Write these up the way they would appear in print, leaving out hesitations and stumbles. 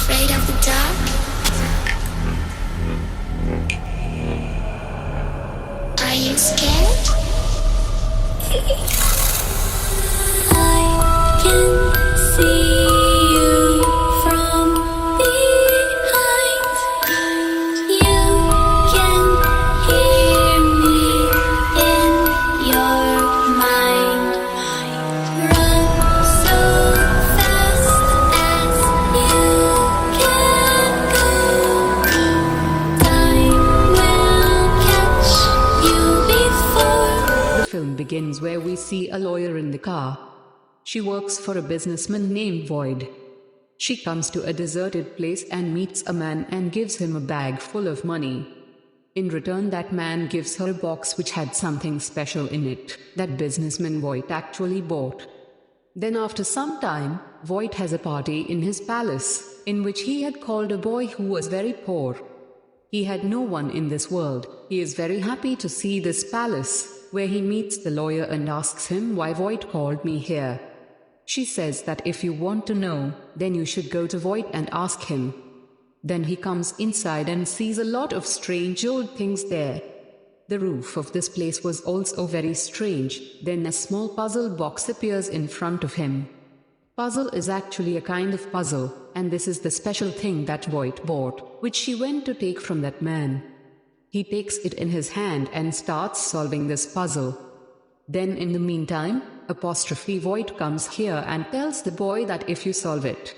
afraid of the dark? Are you scared? I can see you from behind. You can hear me in your mind. Run so fast as you can go. Time will catch you before. The film begins where we see a lawyer in the car. She works for a businessman named Void. She comes to a deserted place and meets a man and gives him a bag full of money. In return, that man gives her a box which had something special in it that businessman Void actually bought. Then after some time, Void has a party in his palace, in which he had called a boy who was very poor. He had no one in this world. He is very happy to see this palace, where he meets the lawyer and asks him why Void called me here. She says that if you want to know, then you should go to Void and ask him. Then he comes inside and sees a lot of strange old things there. The roof of this place was also very strange. Then a small puzzle box appears in front of him. Puzzle is actually a kind of puzzle, and this is the special thing that Void bought, which she went to take from that man. He takes it in his hand and starts solving this puzzle. Then in the meantime, Void comes here and tells the boy that if you solve it,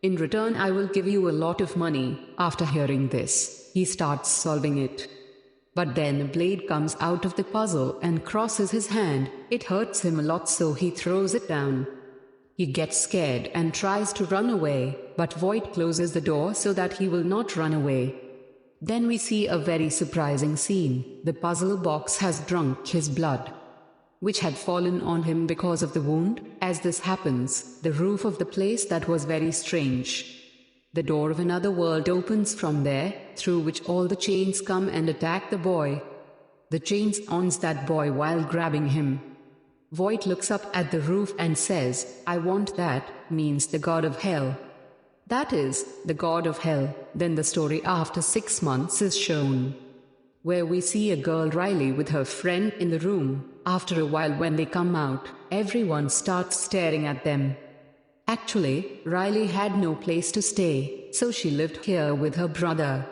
in return I will give you a lot of money. After hearing this, he starts solving it. But then a blade comes out of the puzzle and crosses his hand. It hurts him a lot, so he throws it down. He gets scared and tries to run away, but Void closes the door so that he will not run away. Then we see a very surprising scene. The puzzle box has drunk his blood, which had fallen on him because of the wound. As this happens, the roof of the place that was very strange. The door of another world opens from there, through which all the chains come and attack the boy. The chains owns that boy while grabbing him. Void looks up at the roof and says, I want that, means the god of hell. That is, the god of hell. Then the story after 6 months is shown, where we see a girl Riley with her friend in the room. After a while, when they come out, everyone starts staring at them. Actually, Riley had no place to stay, so she lived here with her brother.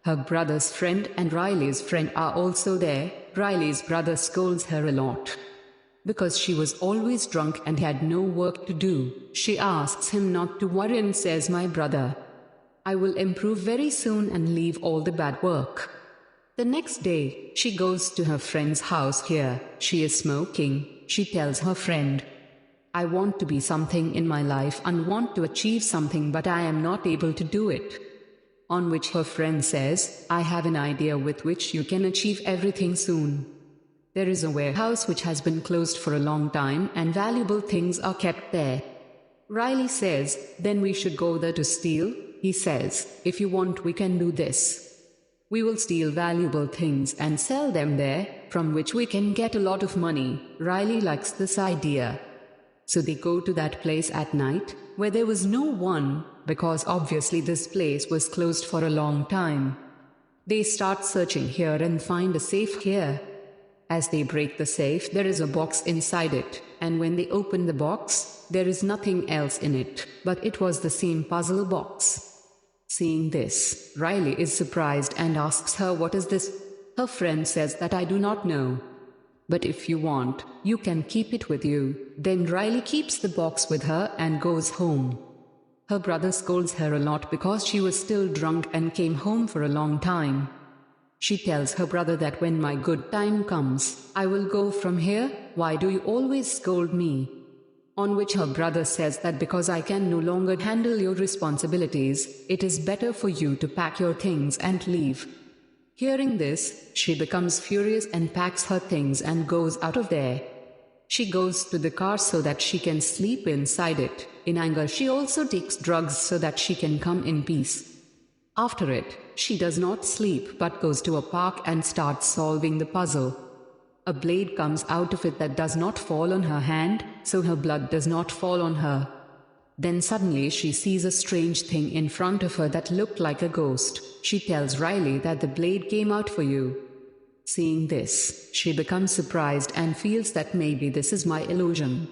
Her brother's friend and Riley's friend are also there. Riley's brother scolds her a lot because she was always drunk and had no work to do. She asks him not to worry and says, my brother, I will improve very soon and leave all the bad work. The next day, she goes to her friend's house. Here, she is smoking. She tells her friend, I want to be something in my life and want to achieve something, but I am not able to do it. On which her friend says, I have an idea with which you can achieve everything soon. There is a warehouse which has been closed for a long time and valuable things are kept there. Riley says, then we should go there to steal. He says, if you want, we can do this. We will steal valuable things and sell them there, from which we can get a lot of money. Riley likes this idea. So they go to that place at night, where there was no one, because obviously this place was closed for a long time. They start searching here and find a safe here. As they break the safe, there is a box inside it, and when they open the box, there is nothing else in it, but it was the same puzzle box. Seeing this, Riley is surprised and asks her, what is this? Her friend says that I do not know, but if you want, you can keep it with you. Then Riley keeps the box with her and goes home. Her brother scolds her a lot because she was still drunk and came home for a long time. She tells her brother that when my good time comes, I will go from here. Why do you always scold me? On which her brother says that because I can no longer handle your responsibilities, it is better for you to pack your things and leave. Hearing this, she becomes furious and packs her things and goes out of there. She goes to the car so that she can sleep inside it. In anger, she also takes drugs so that she can come in peace. After it, she does not sleep but goes to a park and starts solving the puzzle. A blade comes out of it that does not fall on her hand, so her blood does not fall on her. Then suddenly she sees a strange thing in front of her that looked like a ghost. She tells Riley that the blade came out for you. Seeing this, she becomes surprised and feels that maybe this is my illusion.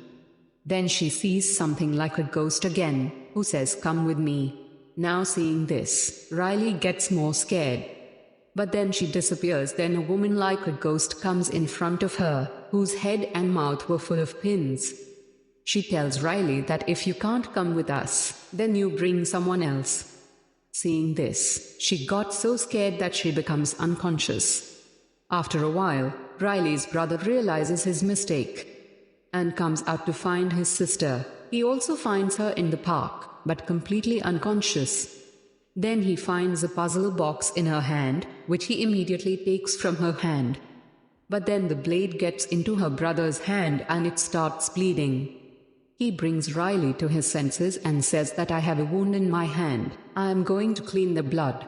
Then she sees something like a ghost again, who says, "Come with me." Now seeing this, Riley gets more scared. But then she disappears. Then a woman like a ghost comes in front of her, whose head and mouth were full of pins. She tells Riley that if you can't come with us, then you bring someone else. Seeing this, she got so scared that she becomes unconscious. After a while, Riley's brother realizes his mistake and comes out to find his sister. He also finds her in the park, but completely unconscious. Then he finds a puzzle box in her hand, which he immediately takes from her hand. But then the blade gets into her brother's hand and it starts bleeding. He brings Riley to his senses and says that I have a wound in my hand. I am going to clean the blood.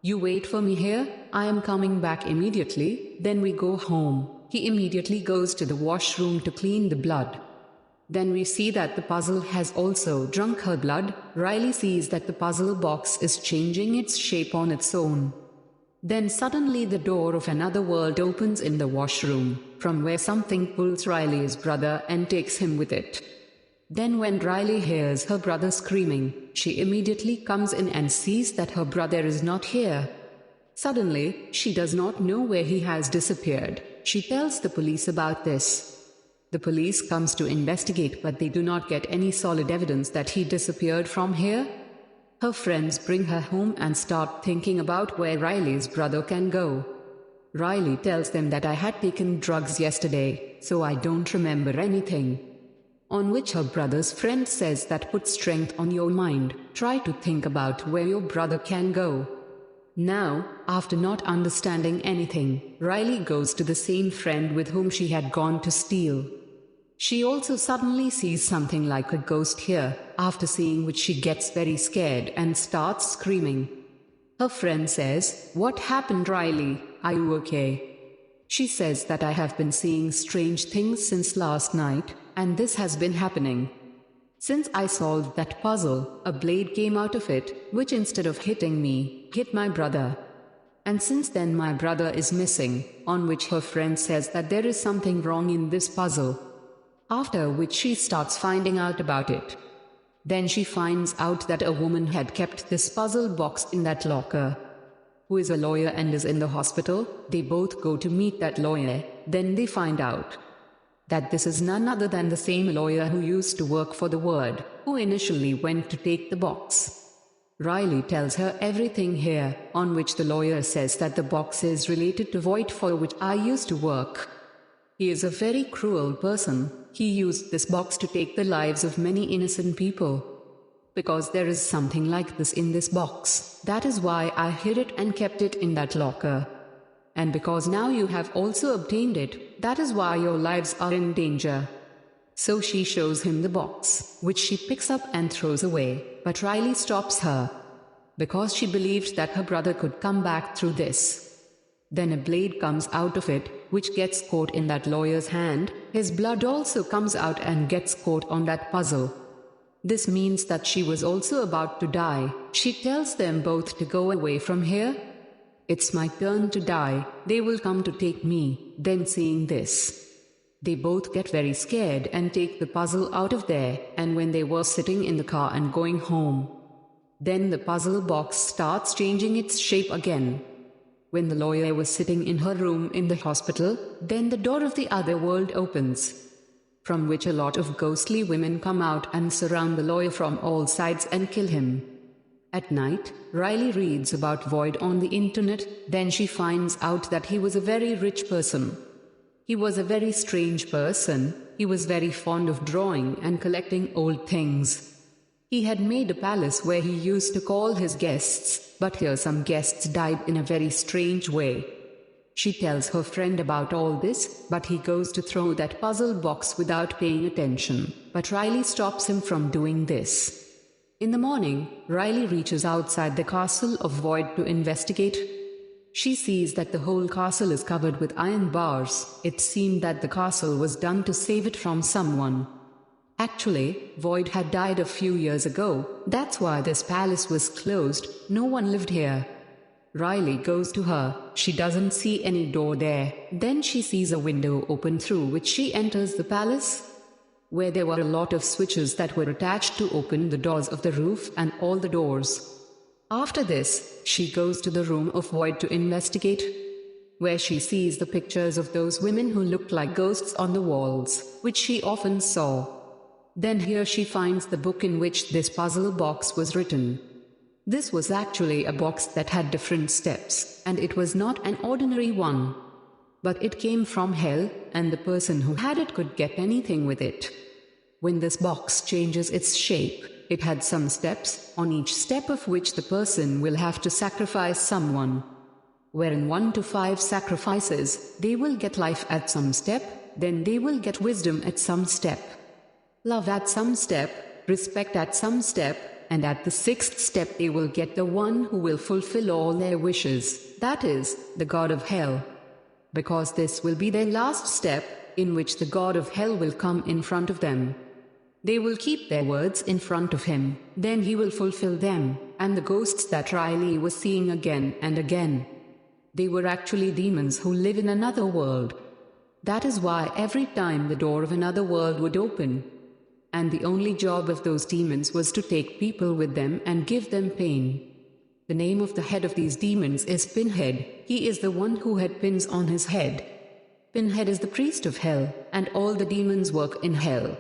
You wait for me here, I am coming back immediately. Then we go home. He immediately goes to the washroom to clean the blood. Then we see that the puzzle has also drunk her blood. Riley sees that the puzzle box is changing its shape on its own. Then suddenly the door of another world opens in the washroom, from where something pulls Riley's brother and takes him with it. Then when Riley hears her brother screaming, she immediately comes in and sees that her brother is not here. Suddenly, she does not know where he has disappeared. She tells the police about this. The police comes to investigate, but they do not get any solid evidence that he disappeared from here. Her friends bring her home and start thinking about where Riley's brother can go. Riley tells them that I had taken drugs yesterday, so I don't remember anything. On which her brother's friend says that put strength on your mind, try to think about where your brother can go. Now, after not understanding anything, Riley goes to the same friend with whom she had gone to steal. She also suddenly sees something like a ghost here, after seeing which she gets very scared and starts screaming. Her friend says, "What happened, Riley? Are you okay?" She says that I have been seeing strange things since last night, and this has been happening. Since I solved that puzzle, a blade came out of it, which instead of hitting me, hit my brother. And since then my brother is missing, on which her friend says that there is something wrong in this puzzle. After which she starts finding out about it. Then she finds out that a woman had kept this puzzle box in that locker, who is a lawyer and is in the hospital. They both go to meet that lawyer. Then they find out that this is none other than the same lawyer who used to work for the Word, who initially went to take the box. Riley tells her everything here, on which the lawyer says that the box is related to Void, for which I used to work. He is a very cruel person. He used this box to take the lives of many innocent people. Because there is something like this in this box, that is why I hid it and kept it in that locker. And because now you have also obtained it, that is why your lives are in danger. So she shows him the box, which she picks up and throws away, but Riley stops her, because she believed that her brother could come back through this. Then a blade comes out of it, which gets caught in that lawyer's hand. His blood also comes out and gets caught on that puzzle. This means that she was also about to die. She tells them both to go away from here. It's my turn to die. They will come to take me. Then seeing this, they both get very scared and take the puzzle out of there. And when they were sitting in the car and going home, then the puzzle box starts changing its shape again. When the lawyer was sitting in her room in the hospital, then the door of the other world opens, from which a lot of ghostly women come out and surround the lawyer from all sides and kill him. At night, Riley reads about Void on the internet. Then she finds out that he was a very rich person. He was a very strange person. He was very fond of drawing and collecting old things. He had made a palace where he used to call his guests, but here some guests died in a very strange way. She tells her friend about all this, but he goes to throw that puzzle box without paying attention. But Riley stops him from doing this. In the morning, Riley reaches outside the castle of Void to investigate. She sees that the whole castle is covered with iron bars. It seemed that the castle was done to save it from someone. Actually, Void had died a few years ago. That's why this palace was closed. No one lived here. Riley goes to her. She doesn't see any door there. Then she sees a window open through which she enters the palace, where there were a lot of switches that were attached to open the doors of the roof and all the doors. After this, she goes to the room of Void to investigate, where she sees the pictures of those women who looked like ghosts on the walls, which she often saw. Then here she finds the book in which this puzzle box was written. This was actually a box that had different steps, and it was not an ordinary one. But it came from hell, and the person who had it could get anything with it. When this box changes its shape, it had some steps, on each step of which the person will have to sacrifice someone. Wherein 1 to 5 sacrifices, they will get life at some step, then they will get wisdom at some step, love at some step, respect at some step, and at the 6th step they will get the one who will fulfill all their wishes, that is, the god of hell. Because this will be their last step, in which the god of hell will come in front of them. They will keep their words in front of him, then he will fulfill them, and the ghosts that Riley was seeing again and again, they were actually demons who live in another world. That is why every time the door of another world would open, and the only job of those demons was to take people with them and give them pain. The name of the head of these demons is Pinhead. He is the one who had pins on his head. Pinhead is the priest of hell, and all the demons work in hell.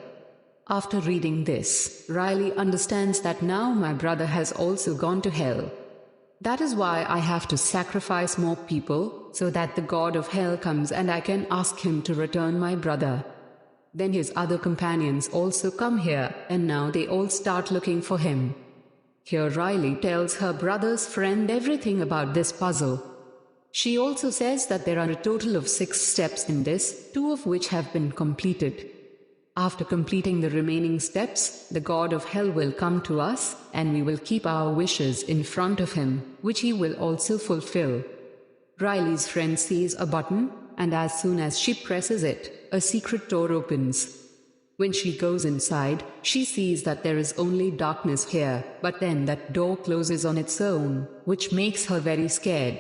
After reading this, Riley understands that now my brother has also gone to hell. That is why I have to sacrifice more people, so that the god of hell comes and I can ask him to return my brother. Then his other companions also come here, and now they all start looking for him. Here Riley tells her brother's friend everything about this puzzle. She also says that there are a total of 6 steps in this, 2 of which have been completed. After completing the remaining steps, the god of hell will come to us, and we will keep our wishes in front of him, which he will also fulfill. Riley's friend sees a button, and as soon as she presses it, a secret door opens. When she goes inside, she sees that there is only darkness here, but then that door closes on its own, which makes her very scared.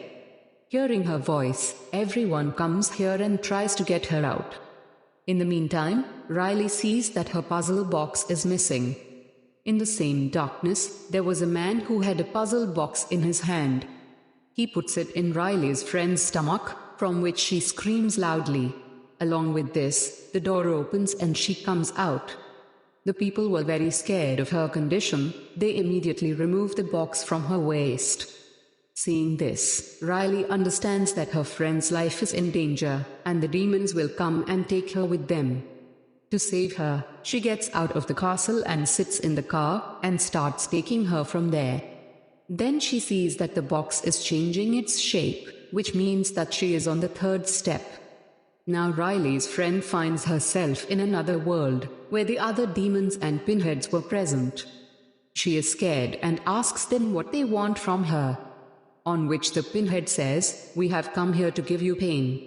Hearing her voice, everyone comes here and tries to get her out. In the meantime, Riley sees that her puzzle box is missing. In the same darkness, there was a man who had a puzzle box in his hand. He puts it in Riley's friend's stomach, from which she screams loudly. Along with this, the door opens and she comes out. The people were very scared of her condition. They immediately remove the box from her waist. Seeing this, Riley understands that her friend's life is in danger, and the demons will come and take her with them. To save her, she gets out of the castle and sits in the car, and starts taking her from there. Then she sees that the box is changing its shape, which means that she is on the 3rd step. Now Riley's friend finds herself in another world, where the other demons and pinheads were present. She is scared and asks them what they want from her. On which the pinhead says, "We have come here to give you pain."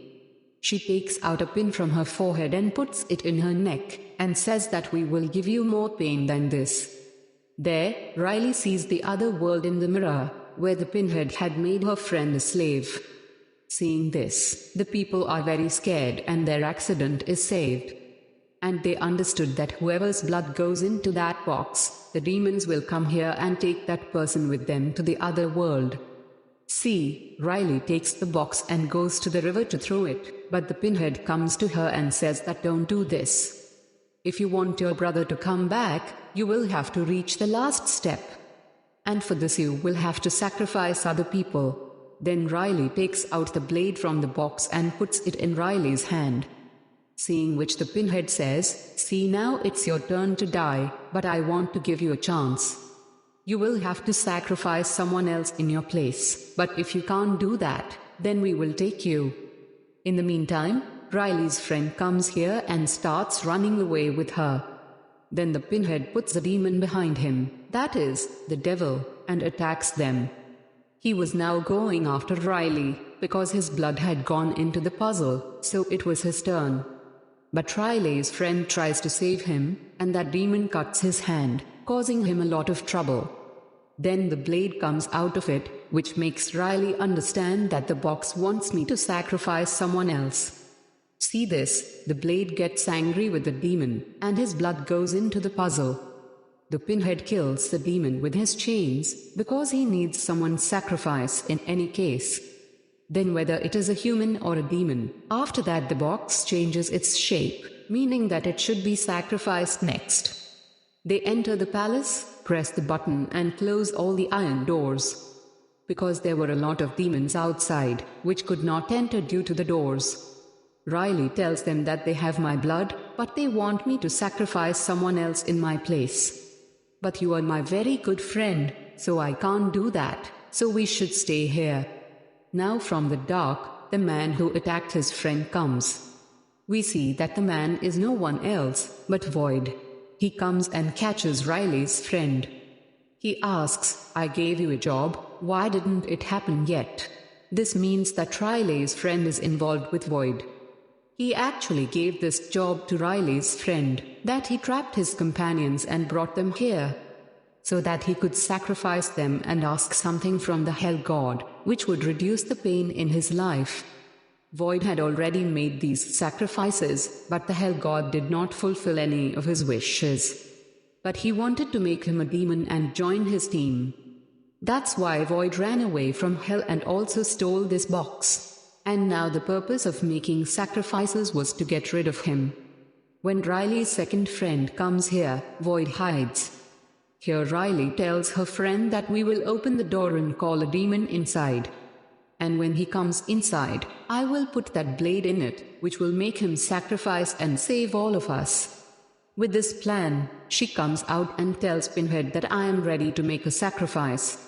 She takes out a pin from her forehead and puts it in her neck, and says that we will give you more pain than this. There, Riley sees the other world in the mirror, where the pinhead had made her friend a slave. Seeing this, the people are very scared and their accident is saved. And they understood that whoever's blood goes into that box, the demons will come here and take that person with them to the other world. See, Riley takes the box and goes to the river to throw it, but the pinhead comes to her and says that don't do this. If you want your brother to come back, you will have to reach the last step. And for this you will have to sacrifice other people. Then Riley takes out the blade from the box and puts it in Riley's hand. Seeing which the pinhead says, "See, now it's your turn to die, but I want to give you a chance. You will have to sacrifice someone else in your place, but if you can't do that, then we will take you." In the meantime, Riley's friend comes here and starts running away with her. Then the pinhead puts a demon behind him, that is, the devil, and attacks them. He was now going after Riley, because his blood had gone into the puzzle, so it was his turn. But Riley's friend tries to save him, and that demon cuts his hand, causing him a lot of trouble. Then the blade comes out of it, which makes Riley understand that the box wants me to sacrifice someone else. See this, the blade gets angry with the demon, and his blood goes into the puzzle. The Pinhead kills the demon with his chains, because he needs someone's sacrifice in any case. Then whether it is a human or a demon, after that the box changes its shape, meaning that it should be sacrificed next. They enter the palace, press the button and close all the iron doors. Because there were a lot of demons outside, which could not enter due to the doors. Riley tells them that they have my blood, but they want me to sacrifice someone else in my place. But you are my very good friend, so I can't do that, so we should stay here. Now from the dark, the man who attacked his friend comes. We see that the man is no one else, but Void. He comes and catches Riley's friend. He asks, I gave you a job, why didn't it happen yet? This means that Riley's friend is involved with Void. He actually gave this job to Riley's friend, that he trapped his companions and brought them here, so that he could sacrifice them and ask something from the Hell God, which would reduce the pain in his life. Void had already made these sacrifices, but the Hell God did not fulfill any of his wishes. But he wanted to make him a demon and join his team. That's why Void ran away from Hell and also stole this box. And now the purpose of making sacrifices was to get rid of him. When Riley's second friend comes here, Void hides. Here Riley tells her friend that we will open the door and call a demon inside. And when he comes inside, I will put that blade in it, which will make him sacrifice and save all of us. With this plan, she comes out and tells Pinhead that I am ready to make a sacrifice.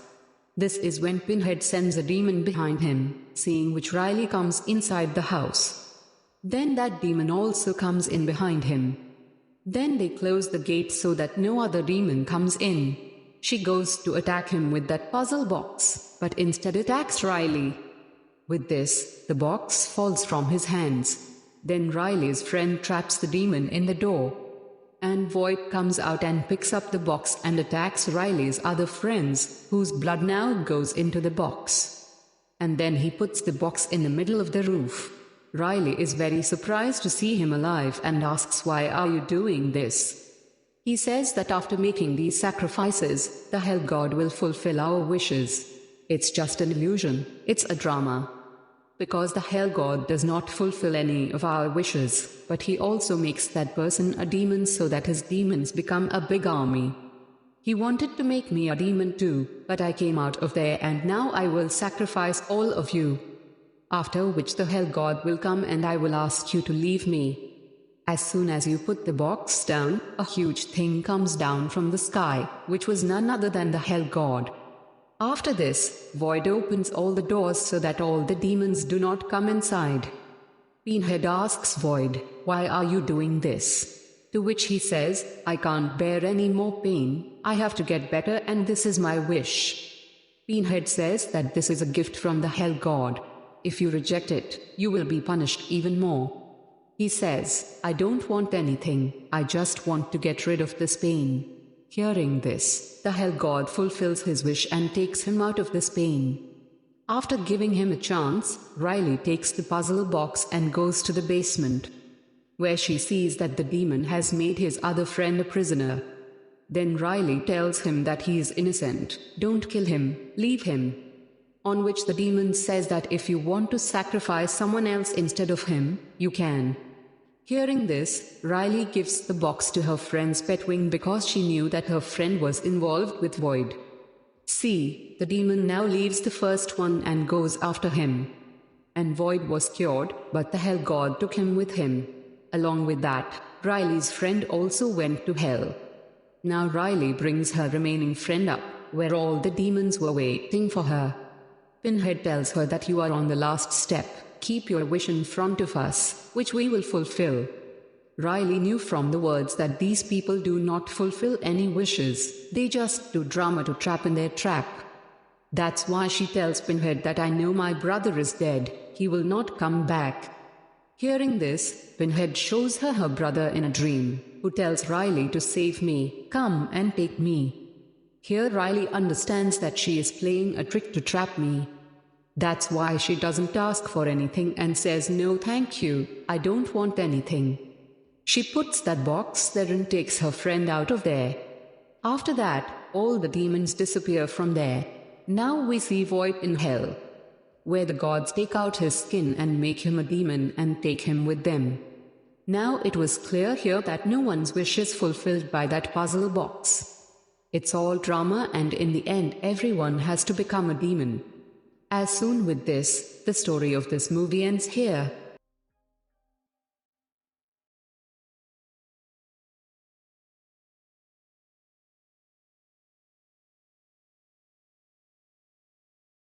This is when Pinhead sends a demon behind him, seeing which Riley comes inside the house. Then that demon also comes in behind him. Then they close the gate so that no other demon comes in. She goes to attack him with that puzzle box, but instead attacks Riley. With this, the box falls from his hands. Then Riley's friend traps the demon in the door. And Void comes out and picks up the box and attacks Riley's other friends, whose blood now goes into the box. And then he puts the box in the middle of the roof. Riley is very surprised to see him alive and asks, why are you doing this? He says that after making these sacrifices, the Hell God will fulfill our wishes. It's just an illusion, it's a drama. Because the Hell God does not fulfill any of our wishes, but he also makes that person a demon so that his demons become a big army. He wanted to make me a demon too, but I came out of there and now I will sacrifice all of you. After which the Hell God will come and I will ask you to leave me. As soon as you put the box down, a huge thing comes down from the sky, which was none other than the Hell God. After this, Void opens all the doors so that all the demons do not come inside. Pinhead asks Void, why are you doing this? To which he says, I can't bear any more pain, I have to get better and this is my wish. Pinhead says that this is a gift from the Hell God. If you reject it, you will be punished even more. He says, I don't want anything, I just want to get rid of this pain. Hearing this, the Hell God fulfills his wish and takes him out of this pain. After giving him a chance, Riley takes the puzzle box and goes to the basement, where she sees that the demon has made his other friend a prisoner. Then Riley tells him that he is innocent, don't kill him, leave him. On which the demon says that if you want to sacrifice someone else instead of him, you can. Hearing this, Riley gives the box to her friend's Petwing because she knew that her friend was involved with Void. See, the demon now leaves the first one and goes after him. And Void was cured, but the Hell God took him with him. Along with that, Riley's friend also went to hell. Now Riley brings her remaining friend up, where all the demons were waiting for her. Pinhead tells her that you are on the last step. Keep your wish in front of us, which we will fulfill. Riley knew from the words that these people do not fulfill any wishes, they just do drama to trap in their trap. That's why she tells Pinhead that I know my brother is dead, he will not come back. Hearing this, Pinhead shows her brother in a dream, who tells Riley to save me, come and take me. Here Riley understands that she is playing a trick to trap me. That's why she doesn't ask for anything and says no thank you, I don't want anything. She puts that box there and takes her friend out of there. After that, all the demons disappear from there. Now we see Void in hell, where the gods take out his skin and make him a demon and take him with them. Now it was clear here that no one's wish is fulfilled by that puzzle box. It's all drama, and in the end everyone has to become a demon. As soon with this, the story of this movie ends here.